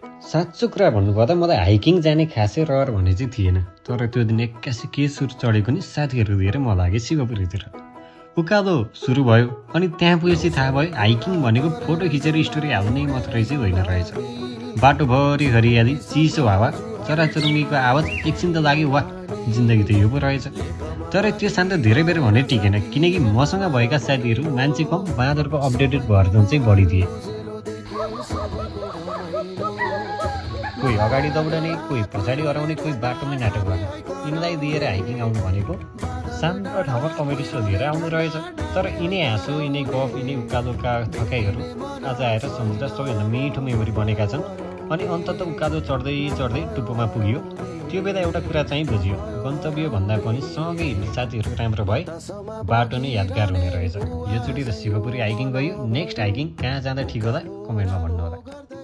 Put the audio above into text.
साँचो कुरा भन्नुपर्दा मलाई हाइकिङ जाने खासै रहर भन्ने चाहिँ थिएन। तर त्यो दिन एक्कासी के सुर चढेको नि साथीहरू लिएर म लागेँ शिवपुरीतिर। उकालो सुरु भयो अनि त्यहाँ पुगेपछि थाहा भयो हाइकिङ भनेको फोटो खिचेर स्टोरी हाल्ने मात्रै चाहिँ होइन रहेछ। बाटोभरि हरियाली, चिसो हावा, चराचुरुङ्गीको आवाज, एकछिन त लाग्यो वाह जिन्दगी त यो पो रहेछ। तर त्यो शान्त धेरै बेर भने टिकेन, किनकि मसँग भएका साथीहरू मान्छे कम बाँदरको अपडेटेड भर्जन चाहिँ बढी दिए। कोही अगाडि दौडने, कोही पछाडि हराउने, कोही बाटोमै नाटक गर्ने। यिनलाई लिएर हाइकिङ आउनु भनेको शान्त ठाउँमा कमेडी सो लिएर आउनु रहेछ। तर यिनै हाँसो, यिनै गफ, यिनै उकालोका थकाइहरू आज आएर सम्झिँदा सबैभन्दा मिठो मेमोरी बनेका छन्। अनि अन्तत उकालो चढ्दै चढ्दै टुप्पोमा पुगियो। त्यो बेला एउटा कुरा चाहिँ बुझियो, गन्तव्य भन्दा पनि सँगै हिँड्ने साथीहरू राम्रो भए बाटो नै यादगार हुने रहेछ। योचोटि त शिवपुरी हाइकिङ गयो। नेक्स्ट हाइकिङ कहाँ जाँदा ठिक होला कमेन्टमा भन्नु होला।